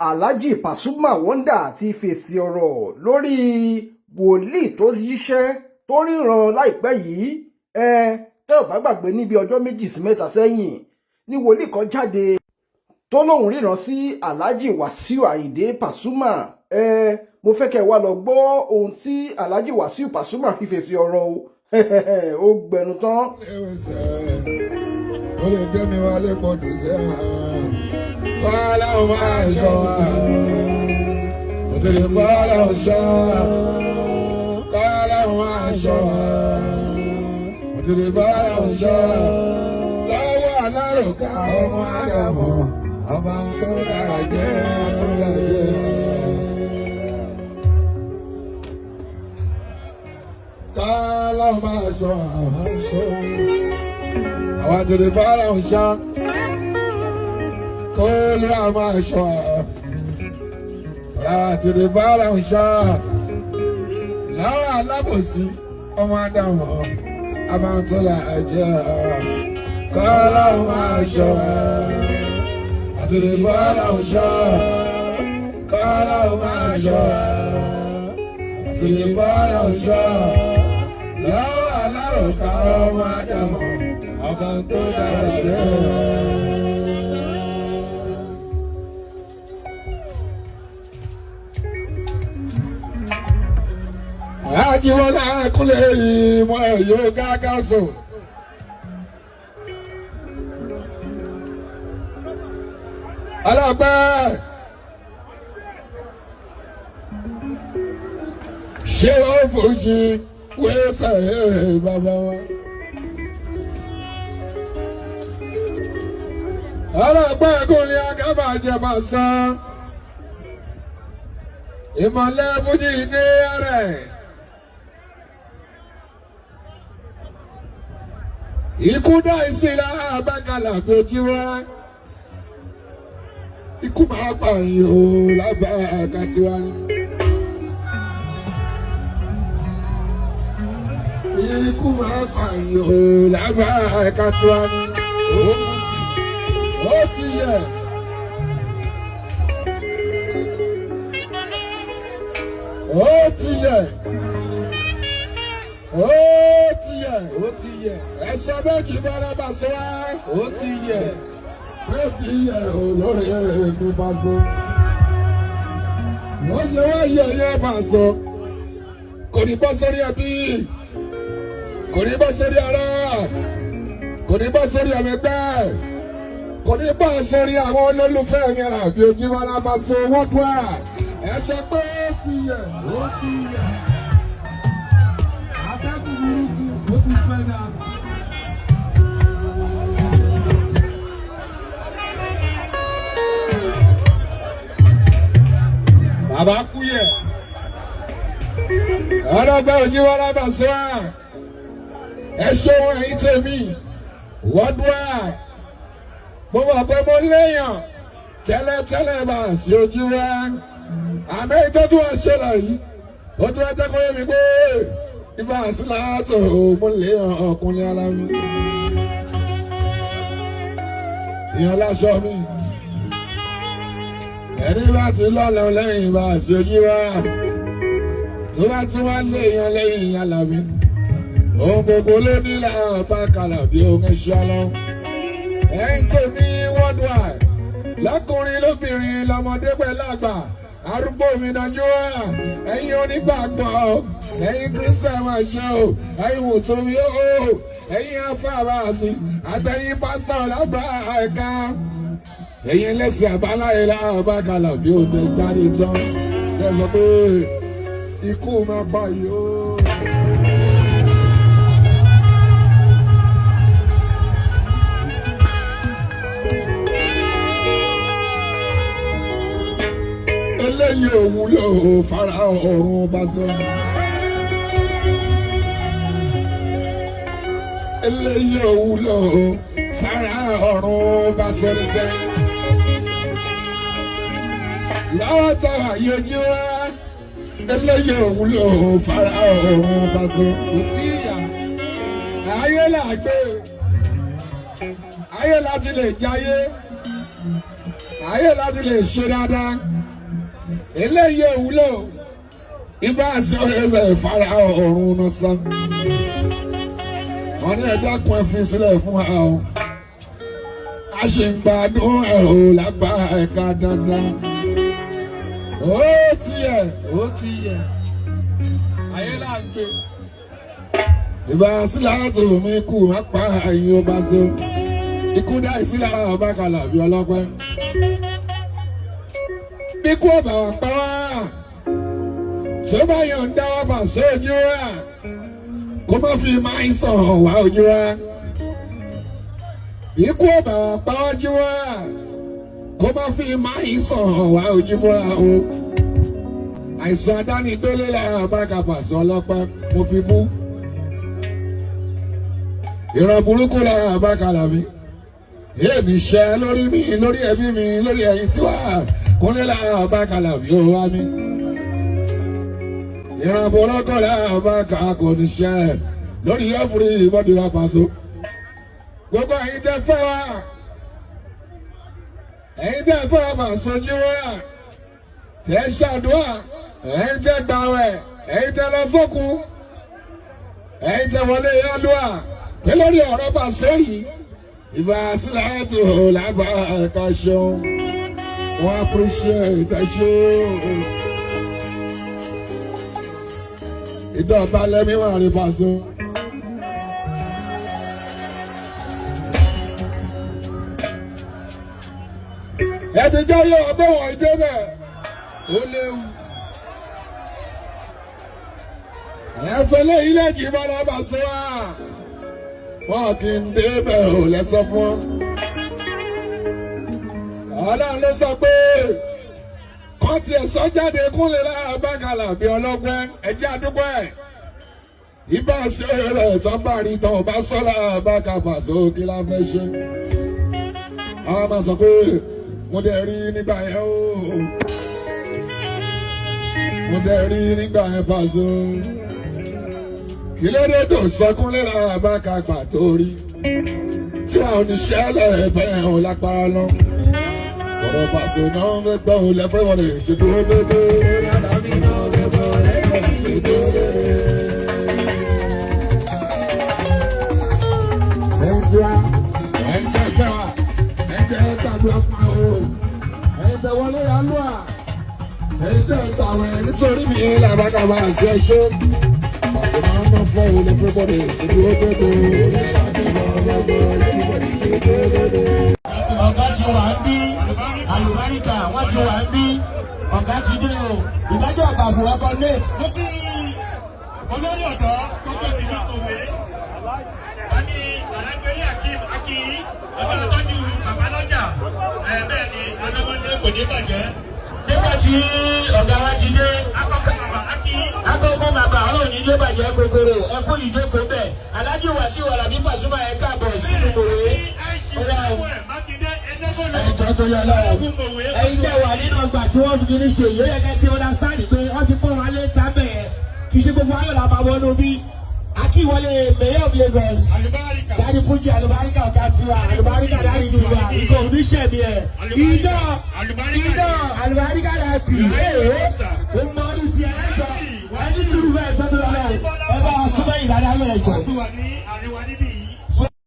Alhaji Pasuma Wonder ti fèsì ọ̀rọ̀ lórí wòlíì tó yíṣẹ́ tó ríran láìpẹ́ yìí. Tẹ́ ò bá gbàgbé níbi ọjọ́ 2 sí 3 sẹ́yìn ní wòlíì kan jáde tó lóun ríran sí Alhaji Wasiu Ayinde Pasuma. Mo fẹ́ kẹ́ wá lọ gbọ́ ohun tí Alhaji Wasiu Pasuma fi fèsì ọ̀rọ̀ ó gbẹnu tán. ó lè gbé mi wálé pọ̀dù sẹ́wọ̀n. Bọ́lá ò máa ṣọ́ wa, òtẹ̀lẹ̀ bọ́lá ò ṣọ́ wa, bọ́lá ò máa ṣọ́ wa, òtẹ̀lẹ̀ bọ́lá ò ṣọ́ wa, lọ́wọ́ alárùkà ọmọ àdàmọ̀, ọba tó dára jẹ́ tó dára jẹ́. Bọ́lá ò máa ṣọ́ wa, àwọn òtẹ̀lẹ̀ bọ́lá ò ṣọ́ wa. Kol Ramasha, Ratiri Balasha, Lawa Labosi, Omadamo, Amantola Aja, Kol Ramasha, Ratiri Balasha, Kol Ramasha, Ratiri Balasha, Lawa Laroka, Omadamo, Amantola Aja. Ajiwala kule mo yo gaga so. Alaba. Ṣé o fojú we say baba wa. Alaba ko ni agaba je ma san. Ìmọ̀lẹ̀ fuji ni are. Ikú dá ìsìlá àbákalà péjú wá. Ikú máa pààyàn o lábàáká tiwa ni. Ikú máa pààyàn o lábàáká tiwa ni. Ó ti yẹ. Ó ti yẹ. Ó ti yẹ. Ẹ̀sọ́ méjì bọ́lá bá sọ wá. Ó ti yẹ olórí ẹ̀kú bá sọ. Wọ́n ṣe wá yẹ ẹ̀yẹ́ bá sọ. Kò ní bọ́ sórí ẹbí. Kò ní bọ́ sórí ará. Kò ní bọ́ sórí ẹ̀mẹgbẹ́. Kò ní bọ́ sórí àwọn olólùfẹ́ mi àbí ojú bọ́lá bá sọ wọ́n tó à. Ẹ sọ pé ó ti yẹ. Ó ti yẹ. Bàbá kú yẹ. Ọlọ́gbẹ́ òjì wọn lábà sọ à. Ẹ ṣe wọn èyí tèmi. Wọ́n dún à. Mo mọ̀ pé mo léèyàn. Tẹ́lẹ̀tẹ́lẹ̀ bá sí ojú wa. Àmì ìtọ́jú wa ṣẹlẹ̀ yìí. Ó tún wá tẹ́kọ̀ọ́ yẹ mi pé ibà síláàtò mo léèyàn ọkùnrin ara mi. Ìyàn láṣọ mi. Ẹni bá ti lọ́lọ́ lẹ́yìn bá ṣojú wá. Tó bá tún wá lé yan lẹ́yìn Alábí. Ohun gbogbo ló ní láàbá kalà bí ohun ẹṣẹ́ lọ. Ẹ̀yin tèmi worldwide. Lọ́kùnrin lóbìnrin lọ́mọdé pẹ̀lú àgbà. Arúgbó mi dájú wá. Ẹ̀yin onígbàgbọ́. Ẹ̀yin Christian máa ṣe o. Ẹ̀yin mùsùlùmí o. Ẹ̀yin afáàbàásì. Àtẹ̀yin pásítọ̀ lágbà ẹ̀ka. Ẹ̀yin lẹ́sìn àbáláyé láàbákalà bí ó tẹ jáde tán. Ẹ sọ pé ikú máa pa yìí ó. Eléyìí ò wúlò fara ọ̀run bá sọ. Eléyìí ò wúlò fara ọ̀run bá sọ ní sẹ́yìn. Lọ́wọ́ táwa yọjú wá. Eléyìí òun ló fara ọ̀run bá so. Kò tí ì yà. Ayé là gbé. Ayé láti lè jayé. ayé láti lè ṣe dáadáa eléyìí òwúlò ibà sí ẹsẹ̀ ìfara ọ̀run náà sàn wọn ní ẹ̀dá kun ẹ fi sílẹ̀ fún wa o a ṣe ń gbádùn ẹ o lágbá ẹ̀ka dandan ó tiẹ̀ ayé là ń gbé ìbá sílẹ̀ tó mi kú má pa ẹ̀yìn ọba so ikú dá ìsílẹ̀ ọba kalà bí ọlọ́pẹ́ bí kú ọba wà pa wá tó bá yàn ń dá wà bà sí ojú wa kó má fi máa ń sàn wá ojú wa bí kú ọba wà pa wá jú wa kó má fi máa ń sàn wá ojú wa o àìsàn adánigbélé la bá kàpà sọ ọlọ́pẹ́ mo fi mú ìran burúkú la bá kalà mi èmi ṣe lórí mi lórí ẹbí mi lórí ẹ̀yin tí wà kúnlẹ̀ la bá kalà mi ó wá mi ìran burúkú la bá kà kò ní ṣe lórí ẹ̀fúrí ìbọ̀dì wa pàṣọ gbogbo ẹ̀yin tẹ́ fẹ́ wa ẹ̀yin tẹ́ fẹ́ wa máa sojú wa tẹ́ ṣàdúrà ẹ̀yin tẹ́ gbàwẹ̀ ẹ̀yin tẹ́ lọ sókun ẹ̀yin tẹ́ wọlé yálùwà pé lórí ọ̀rọ̀ bá sẹ́yìn ìbá sílẹ̀ tó lágbà ẹ̀ka ṣeun wọ́n appreciate ẹ̀ ṣeun ìdọ̀bà lẹ́mí wà rí Paso. ẹ ti jẹ́ yóò ọbẹ̀ wọ̀nyí débẹ̀ ó léwu. ẹ̀fẹ̀lẹ́ ilé ìjìbọn náà bá sọ wá wọn kì í débẹ̀ ò lẹ́sọ̀ fún ọ. ọlọ́run ló sọ pé kọ́ tiẹ̀ sọ jáde kúnlẹ̀ lára bákàlà bí ọlọ́gbẹ́ ẹjẹ́ àdúgbò ẹ̀. ibà sí rẹ̀ tó bá rí tán ò bá sọ lára bákà Paso kí la fẹ́ ṣe. àwọn máa sọ pé mo dẹ̀ rí nígbà yẹn o mo dẹ̀ rí nígbà yẹn Paso. Kílódé tó sọkún lẹ́la àbáka pàtó rí tí àwọn oníṣẹ́ lẹ́ẹ̀bẹ̀ ò lápára lọ. Ọ̀rọ̀ Paso náà ń gbọ́ òun lẹ́fẹ́ wọlé ṣètò dédé. Ẹ̀yin tí wá, ẹ̀yin tí ẹ fẹ́ wá, ẹ̀yin tí ẹ gbàgbọ́ fún wa o, ẹ̀yin tí wọlé yálùwà, ẹ̀yin tí ẹ gbàwẹ̀ nítorí mi làbáka máa ṣe ṣe. Ọ̀gá ti wà ń bí àlùbáríkà wọ́n ti wà ń bí ọ̀gá ti dé o ìdájọ́ àgbà fún ẹ̀kọ́ nate. Mo kí olórí ọ̀dọ́ tó gbé ti ní òwe wọ́n ní alágbélé Akeem Akinyi ọba àtọ́jú bàbá lọ́jà bẹ́ẹ̀ ni adáwọ́lé kò ní bàjẹ́. Nígbà tí ọ̀gá wa ti dé Akọ́kọ́ bàbá Akinyi. akọ́kọ́ bàbá ọlọ́run ní ilé bàjẹ́ gbogbooro ẹkún ìjókòó bẹ̀ Alhaji Wasiu Alabi Pasuma ẹ̀ káàbọ̀ sínú mòwe. Ẹ̀jọ̀ tó yẹ lọ́wọ́ ẹ̀yin tẹ́ wà nínú ọgbà tí wọ́n fi ní ṣe yóò yẹ kẹ́ ti understand pé wọ́n ti pọ́n wọn lé tábẹ̀ yẹn kì í ṣe gbogbo ayọ̀ la máa wọnú bí Akínwọlé Mayor of Lagos dáàdi Fújì àlùbáríkà ọ̀gá tiwa àlùbáríkà dáàdi tiwa ìkọ̀ oníṣẹ̀mí ẹ̀ iná àlùbáríkà láti ó mọ ọdún ti ẹ̀ ẹ̀jọ̀ ẹni tí ìlú ẹ̀ tọ́jú lọ́wọ́ ẹ bá wa súnmọ́ ìlànà ẹ̀jọ̀.